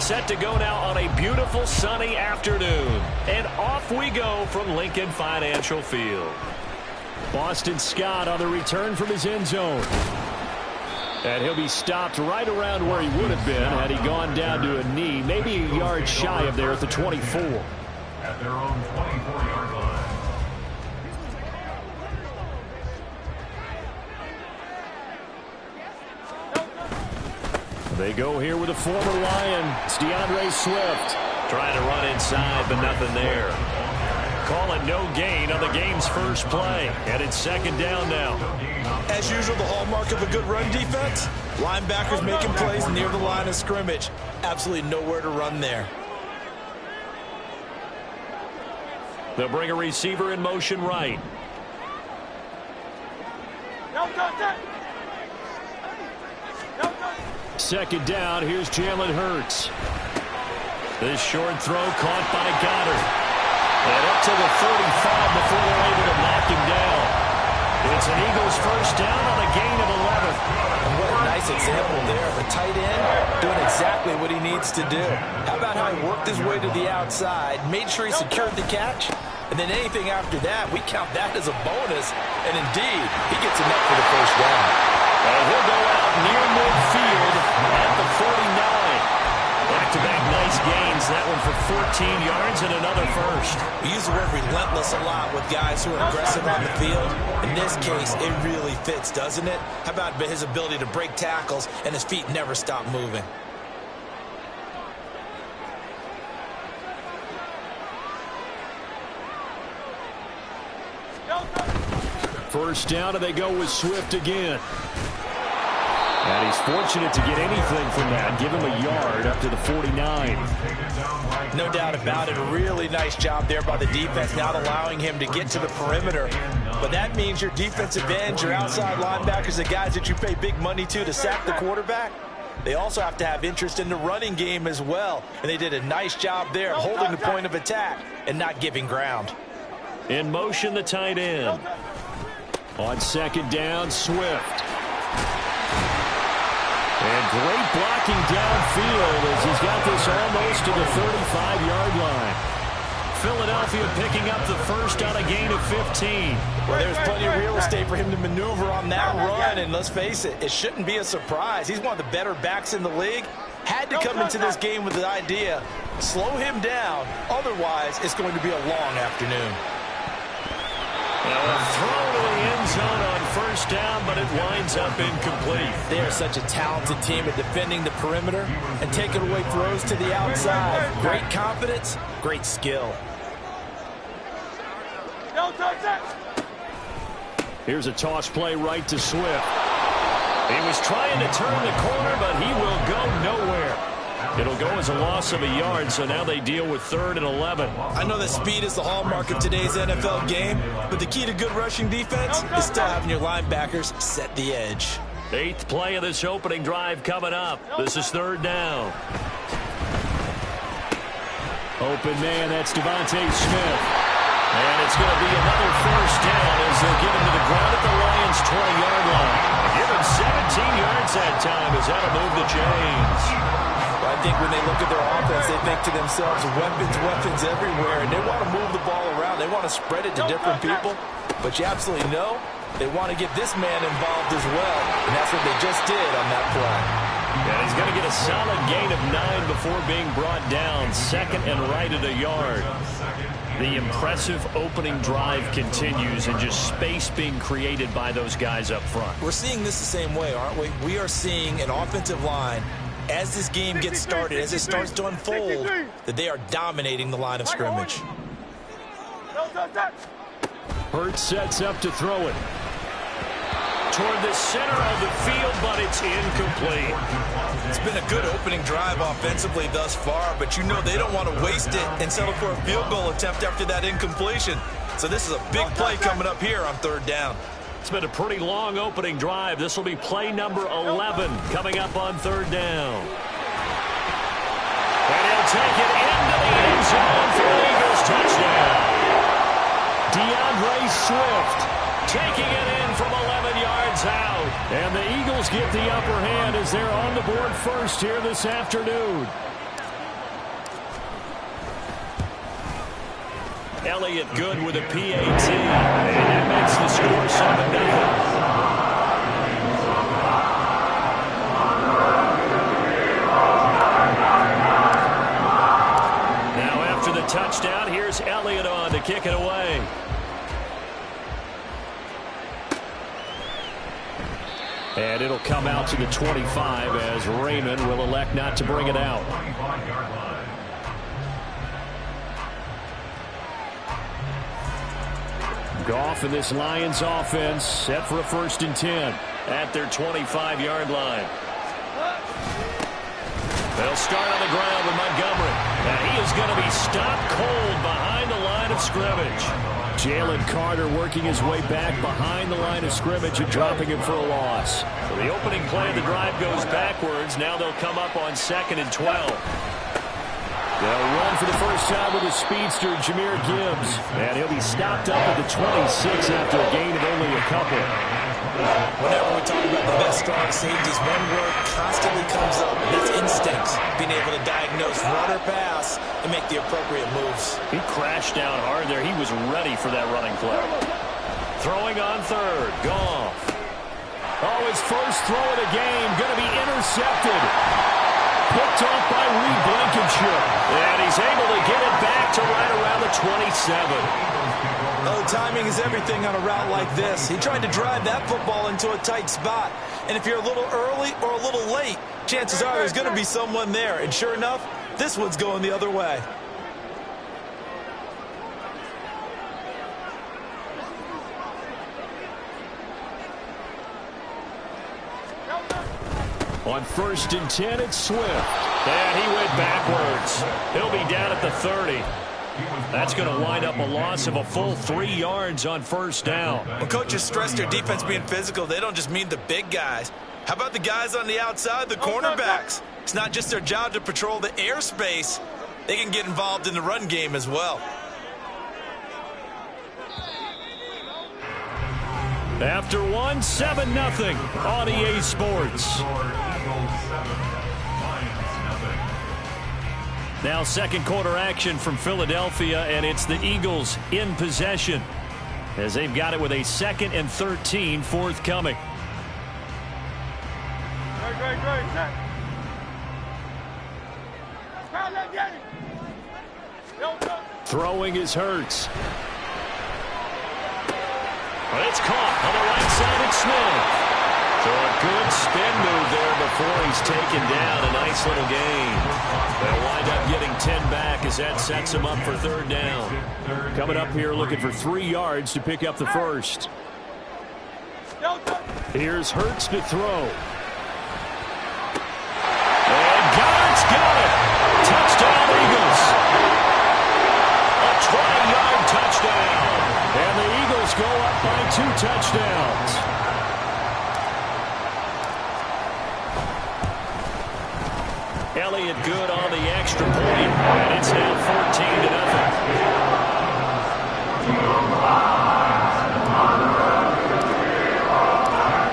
set to go now on a beautiful sunny afternoon. And off we go from Lincoln Financial Field. Boston Scott on the return from his end zone. And he'll be stopped right around where he would have been had he gone down to a knee, maybe a yard shy of there at the 24. At their own 24-yard line. They go here with a former Lion. It's DeAndre Swift. Trying to run inside, but nothing there. Call it no gain on the game's first play. And it's second down now. As usual, the hallmark of a good run defense, linebackers making plays near the line of scrimmage. Absolutely nowhere to run there. They'll bring a receiver in motion right. Second down, here's Jalen Hurts. This short throw caught by Goddard. And up to the 35 before they're able to knock him down. It's an Eagles first down on a gain of 11. And what a nice example there of a tight end doing exactly what he needs to do. How about how he worked his way to the outside, made sure he secured the catch, and then anything after that, we count that as a bonus. And indeed, he gets enough for the first down. And he'll go out near midfield at the 49. Back-to-back nice gains. That one for 14 yards and another first. We use the word relentless a lot with guys who are aggressive on the field. In this case, it really fits, doesn't it? How about his ability to break tackles and his feet never stop moving? First down, and they go with Swift again. And he's fortunate to get anything from that. Give him a yard up to the 49. No doubt about it. A really nice job there by the defense, not allowing him to get to the perimeter. But that means your defensive ends, your outside linebackers, the guys that you pay big money to sack the quarterback, they also have to have interest in the running game as well. And they did a nice job there holding the point of attack and not giving ground. In motion, the tight end. On second down, Swift. And great blocking downfield as he's got this almost to the 35-yard line. Philadelphia picking up the first on a gain of 15. Well, there's plenty of real estate for him to maneuver on that run, and let's face it, it shouldn't be a surprise. He's one of the better backs in the league. Had to come into this game with the idea, slow him down, otherwise it's going to be a long afternoon. A throw to the end zone on first down, but it winds up incomplete. They are such a talented team at defending the perimeter and taking away throws to the outside. Great confidence, great skill. Here's a toss play right to Swift. He was trying to turn the corner, but he will go nowhere. It'll go as a loss of a yard, so now they deal with 3rd and 11. I know that speed is the hallmark of today's NFL game, but the key to good rushing defense is still having your linebackers set the edge. 8th play of this opening drive coming up. This is 3rd down. Open man, that's Devontae Smith. And it's going to be another first down as they'll get him to the ground at the Lions' 20-yard line. Give him 17 yards that time as that'll move the chains. I think when they look at their offense, they think to themselves, weapons everywhere, and they want to move the ball around. They want to spread it to different people, but you absolutely know they want to get this man involved as well, and that's what they just did on that play. And he's going to get a solid gain of 9 before being brought down, second and right at a yard. The impressive opening drive continues and just space being created by those guys up front. We're seeing this the same way, aren't we? We are seeing an offensive line as this game gets started, as it starts to unfold, that they are dominating the line of scrimmage. Hurts sets up to throw it. Toward the center of the field, but it's incomplete. It's been a good opening drive offensively thus far, but you know they don't want to waste it and settle for a field goal attempt after that incompletion. So this is a big play coming up here on 3rd down. It's been a pretty long opening drive. This will be play number 11 coming up on 3rd down. And he'll take it into the end zone for the Eagles touchdown. DeAndre Swift taking it in from 11 yards out. And the Eagles get the upper hand as they're on the board first here this afternoon. Elliott good with a PAT. And that makes the score 7-0. Touchdown. Here's Elliott on to kick it away. And it'll come out to the 25 as Raymond will elect not to bring it out. Goff and this Lions offense set for a 1st and 10 at their 25-yard line. They'll start on the ground with Montgomery. And he is going to be stopped cold behind the line of scrimmage. Jalen Carter working his way back behind the line of scrimmage and dropping him for a loss. So the opening play of the drive goes backwards. Now they'll come up on 2nd and 12. They'll run for the first time with a speedster, Jahmyr Gibbs. And he'll be stopped up at the 26 after a gain of only a couple. Whenever we talk about the best strong safeties, one word constantly comes up, and that's instincts. Being able to diagnose run or pass and make the appropriate moves. He crashed down hard there. He was ready for that running play. Throwing on 3rd. Goff. Oh, his first throw of the game. Going to be intercepted. Picked off by Reed Blankenship. And he's able to get it back to right around the 27. Oh, timing is everything on a route like this. He tried to drive that football into a tight spot. And if you're a little early or a little late, chances are there's going to be someone there. And sure enough, this one's going the other way. On 1st and 10, it's Swift. And he went backwards. He'll be down at the 30. That's going to wind up a loss of a full 3 yards on 1st down. When coaches stress their defense being physical, they don't just mean the big guys. How about the guys on the outside, the cornerbacks? It's not just their job to patrol the airspace. They can get involved in the run game as well. After 7-0 on EA Sports. Now 2nd quarter action from Philadelphia, and it's the Eagles in possession as they've got it with a 2nd and 13 forthcoming. Throwing is Hurts. But it's caught on the right side. It's Smith. So a good spin move there before he's taken down. A nice little gain. They'll wind up getting 10 back as that sets him up for 3rd down. Coming up here looking for 3 yards to pick up the 1st. Here's Hurts to throw. And Goddard's got it. Touchdown Eagles. A 20-yard touchdown. And the Eagles go up by 2 touchdowns. Elliott good on the extra point, and it's now 14-0.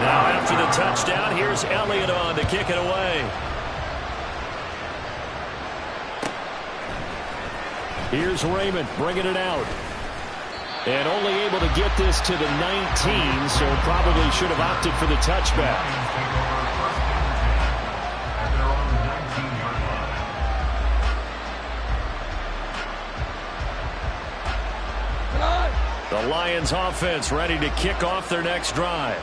Now after the touchdown, here's Elliott on to kick it away. Here's Raymond bringing it out. And only able to get this to the 19, so probably should have opted for the touchback. The Lions offense ready to kick off their next drive.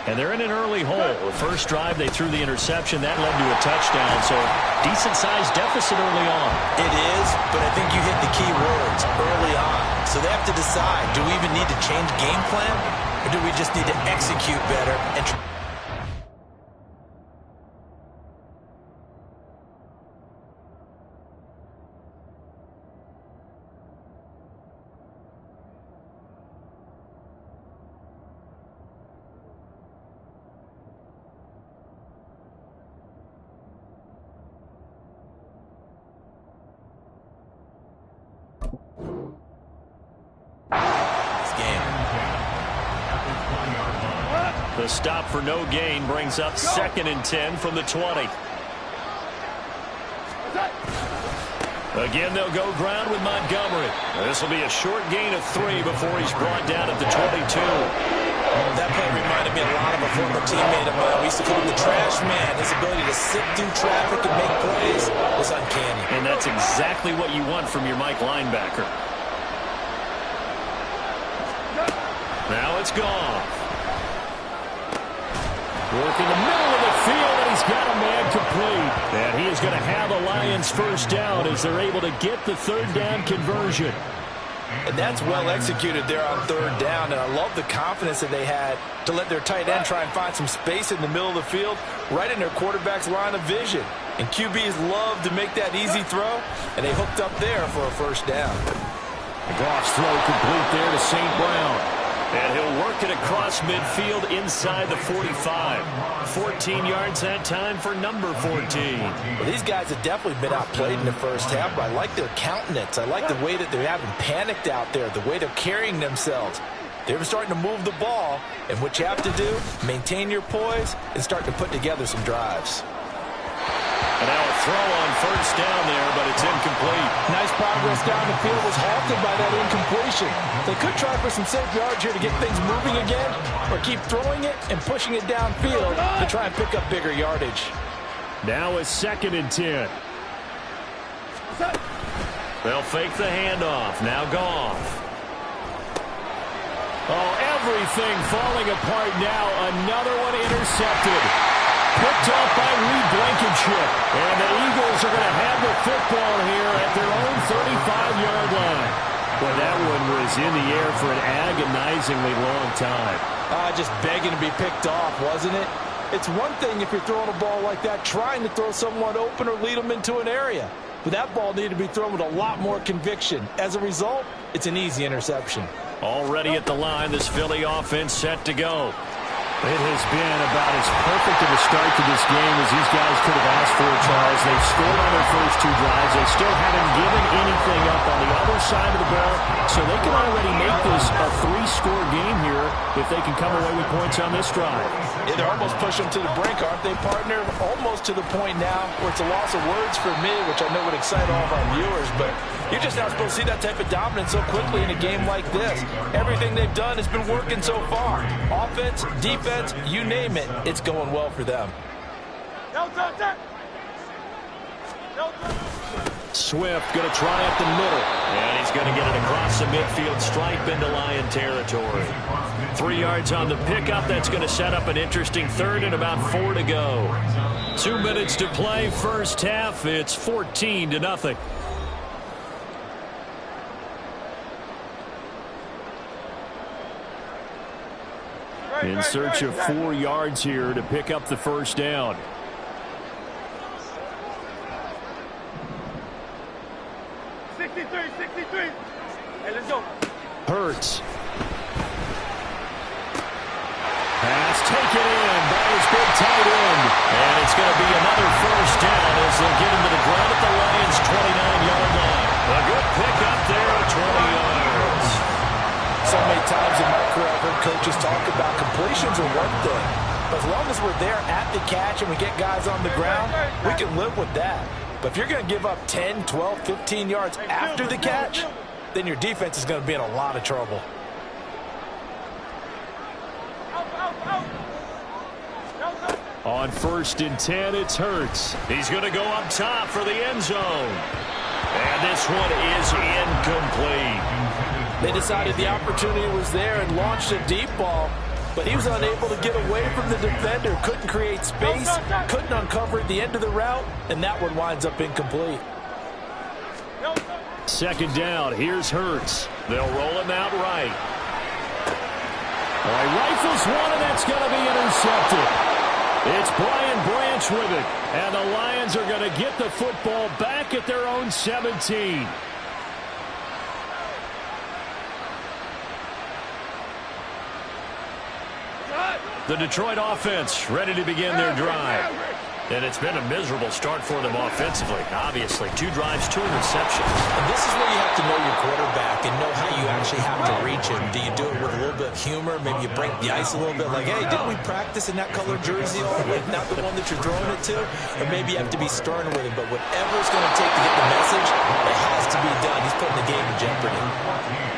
And they're in an early hole. The first drive, they threw the interception. That led to a touchdown, so decent-sized deficit early on. It is, but I think you hit the key words, early on. So they have to decide, do we even need to change game plan, or do we just need to execute better and The stop for no gain brings up 2nd and 10 from the 20. Again, they'll go ground with Montgomery. This will be a short gain of 3 before he's brought down at the 22. That play reminded me a lot of a former teammate of mine. We used to call him the trash man. His ability to sit through traffic and make plays was uncanny. And that's exactly what you want from your Mike linebacker. Now it's Goff. Working the middle of the field, and he's got a man complete. And he is going to have a Lions first down as they're able to get the third down conversion. And that's well executed there on third down. And I love the confidence that they had to let their tight end try and find some space in the middle of the field, right in their quarterback's line of vision. And QBs love to make that easy throw, and they hooked up there for a first down. Goff's throw complete there to St. Brown. And he'll work it across midfield inside the 45. 14 yards that time for number 14. Well, these guys have definitely been outplayed in the first half, but I like their countenance. I like the way that they haven't panicked out there, the way they're carrying themselves. They're starting to move the ball, and what you have to do, maintain your poise and start to put together some drives. And now a throw on first down there, but it's incomplete. Nice progress down the field was halted by that incompletion. They could try for some safe yards here to get things moving again, or keep throwing it and pushing it downfield to try and pick up bigger yardage. Now a 2nd and 10. They'll fake the handoff. Now Goff. Oh, everything falling apart now. Another one intercepted. Picked off by Reed Blankenship. And the Eagles are going to have the football here at their own 35-yard line. Well, that one was in the air for an agonizingly long time. Just begging to be picked off, wasn't it? It's one thing if you're throwing a ball like that, trying to throw someone open or lead them into an area. But that ball needed to be thrown with a lot more conviction. As a result, it's an easy interception. Already at the line, this Philly offense set to go. It has been about as perfect of a start to this game as these guys could have asked for, Charles. They've scored on their first 2 drives. They still haven't given anything up on the other side of the ball, so they can already make this a 3-score game here if they can come away with points on this drive. Yeah, they're almost pushing them to the brink, aren't they, partner? Almost to the point now where it's a loss of words for me, which I know would excite all of our viewers, but you're just not supposed to see that type of dominance so quickly in a game like this. Everything they've done has been working so far. Offense, defense, you name it, it's going well for them. Swift going to try up the middle. And he's going to get it across the midfield stripe into Lion territory. 3 yards on the pickup. That's going to set up an interesting third and about 4 to go. 2 minutes to play first half. It's 14-0. In search of 4 yards here to pick up the first down. Hey, let's go. Hurts. Pass taken in by his big tight end. And it's going to be another first down as they'll get him to the ground at the Lions' 29-yard line. A good pick up there at 20 yards. So many times in my career I've heard coaches talk about completions are one thing. But as long as we're there at the catch and we get guys on the ground, we can live with that. But if you're going to give up 10, 12, 15 yards after the catch, then your defense is going to be in a lot of trouble. On 1st and 10, it's Hurts. He's going to go up top for the end zone. And this one is incomplete. They decided the opportunity was there and launched a deep ball, but he was unable to get away from the defender, couldn't create space, couldn't uncover at the end of the route, and that one winds up incomplete. 2nd down, here's Hurts. They'll roll him out right. He rifles one, and that's going to be intercepted. It's Brian Branch with it, and the Lions are going to get the football back at their own 17. The Detroit offense ready to begin their drive. And it's been a miserable start for them offensively. Obviously, 2 drives, 2 interceptions. And this is where you have to know your quarterback and know how you actually have to reach him. Do you do it with a little bit of humor? Maybe you break the ice a little bit like, hey, didn't we practice in that color jersey all week? Not the one that you're throwing it to? Or maybe you have to be stern with him. But whatever it's going to take to get the message, it has to be done. He's putting the game in jeopardy.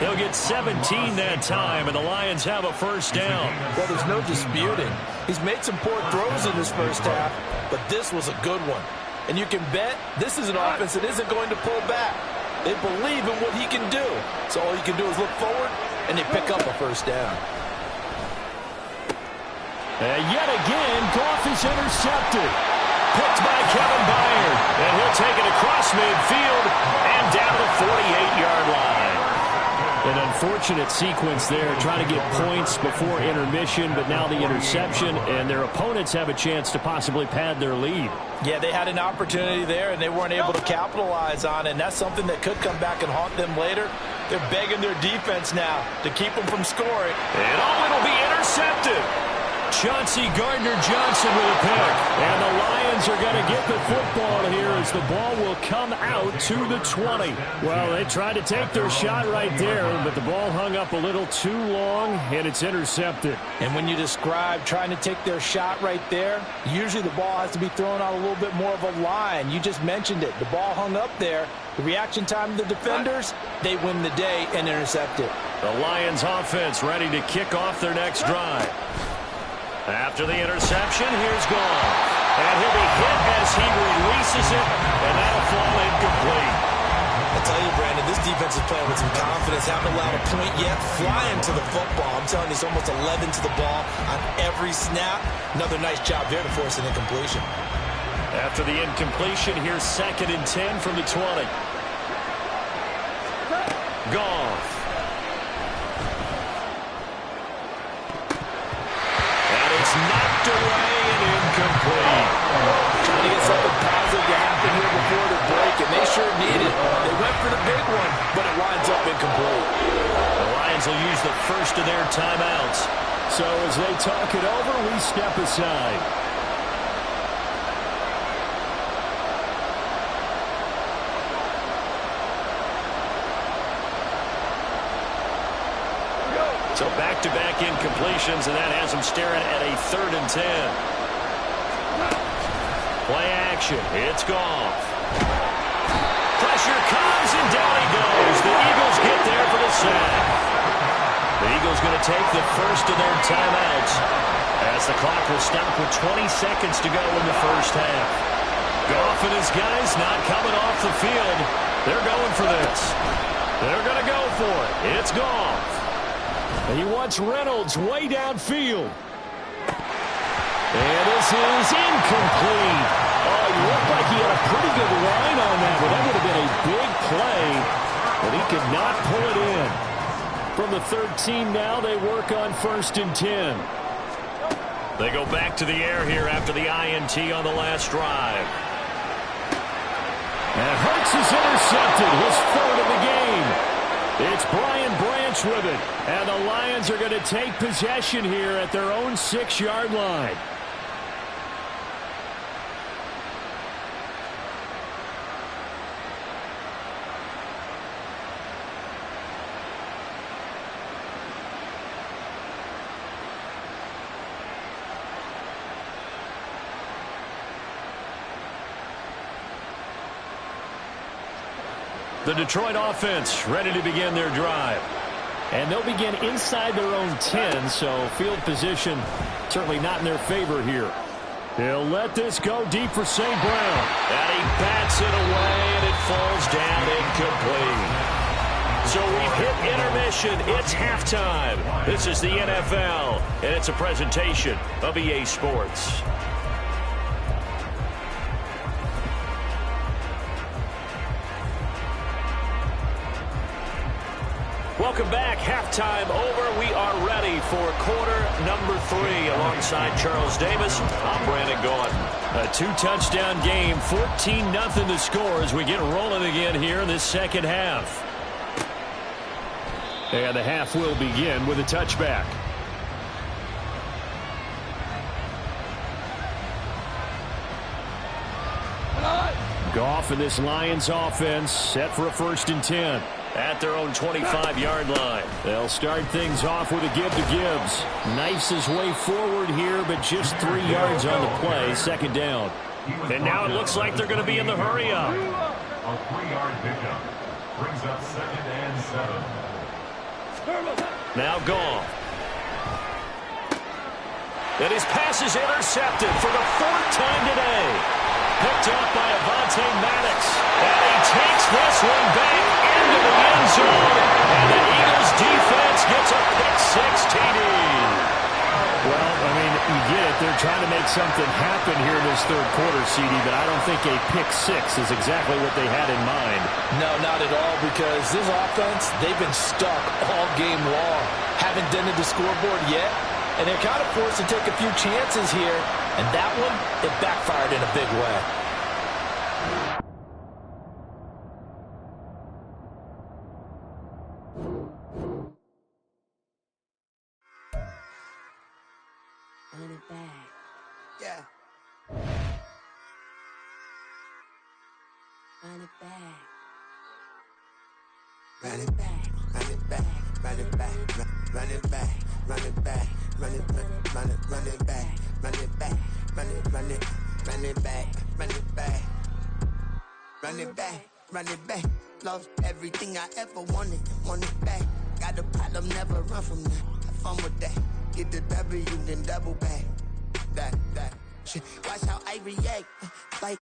They'll get 17 that time, and the Lions have a first down. Well, there's no disputing. He's made some poor throws in this first half, but this was a good one. And you can bet this is an offense that isn't going to pull back. They believe in what he can do. So all you can do is look forward, and they pick up a first down. And yet again, Goff is intercepted. Picked by Kevin Byard. And he'll take it across midfield and down the 48-yard line. An unfortunate sequence there, trying to get points before intermission, but now the interception, and their opponents have a chance to possibly pad their lead. Yeah, they had an opportunity there, and they weren't able to capitalize on it, and that's something that could come back and haunt them later. They're begging their defense now to keep them from scoring. And it'll be intercepted. Chauncey Gardner-Johnson with a pick. And the Lions are going to get the football here as the ball will come out to the 20. Well, they tried to take their shot right there, but the ball hung up a little too long, and it's intercepted. And when you describe trying to take their shot right there, usually the ball has to be thrown out a little bit more of a line. You just mentioned it. The ball hung up there. The reaction time of the defenders, they win the day and intercept it. The Lions offense ready to kick off their next drive. After the interception, here's Goff. And he'll be hit as he releases it, and that'll fall incomplete. I tell you, Brandon, this defense is playing with some confidence. Haven't allowed a point yet. Flying to the football. I'm telling you, it's almost 11 to the ball on every snap. Another nice job there to force an incompletion. After the incompletion, here's 2nd and 10 from the 20. Goff. Knocked away and incomplete. Trying to get something positive to happen here before the break, and they sure need it. They went for the big one, but it winds up incomplete. The Lions will use the first of their timeouts. So as they talk it over, we step aside. So back-to-back incompletions, and that has them staring at a 3rd and 10. Play action. It's Goff. Pressure comes, and down he goes. The Eagles get there for the sack. The Eagles going to take the first of their timeouts as the clock will stop with 20 seconds to go in the first half. Goff and his guys not coming off the field. They're going for this. They're going to go for it. It's Goff. And he wants Reynolds way downfield. And this is incomplete. Oh, he looked like he had a pretty good line on that, but that would have been a big play. But he could not pull it in. From the 13 now, they work on 1st and 10. They go back to the air here after the INT on the last drive. And Hurts is intercepted, his 3rd of the game. It's Brian Branch with it. And the Lions are going to take possession here at their own 6-yard line. The Detroit offense ready to begin their drive. And they'll begin inside their own 10, so field position certainly not in their favor here. He'll let this go deep for St. Brown. And he bats it away, and it falls down incomplete. So we've hit intermission. It's halftime. This is the NFL, and it's a presentation of EA Sports. Welcome back. Halftime over. We are ready for quarter number 3 alongside Charles Davis. I'm Brandon Gaudin. A 2-touchdown game, 14-0 to score as we get rolling again here in this second half. And the half will begin with a touchback. Goff and this Lions offense set for a 1st and 10. At their own 25-yard line. They'll start things off with a give to Gibbs. Knifes his way forward here, but just 3 yards on the play. 2nd down. And now it looks like they're going to be in the hurry-up. A 3-yard pickup brings up 2nd and 7. Now Goff. And his pass is intercepted for the 4th time today. Picked up by Avonte Maddox. And he takes this one back into the end zone. And the Eagles defense gets a pick-6 TD. Well, I mean, you get it. They're trying to make something happen here in this 3rd quarter, CD, but I don't think a pick-6 is exactly what they had in mind. No, not at all, because this offense, they've been stuck all game long. Haven't dented the scoreboard yet, and they're kind of forced to take a few chances here, and that one, it backfired in a big way. Run it back. Yeah. Run it back. Run it back. Run it back. Run it back. Run it back. Run it back. Run it back. Run it back. Run it back. Run it back. Run it back. Run it back. Run it back. Run it back. Lost everything I ever wanted. Want it back. Got a problem, never run from that. Have fun with that. Get the W, then double back. That shit. Watch how I react. Like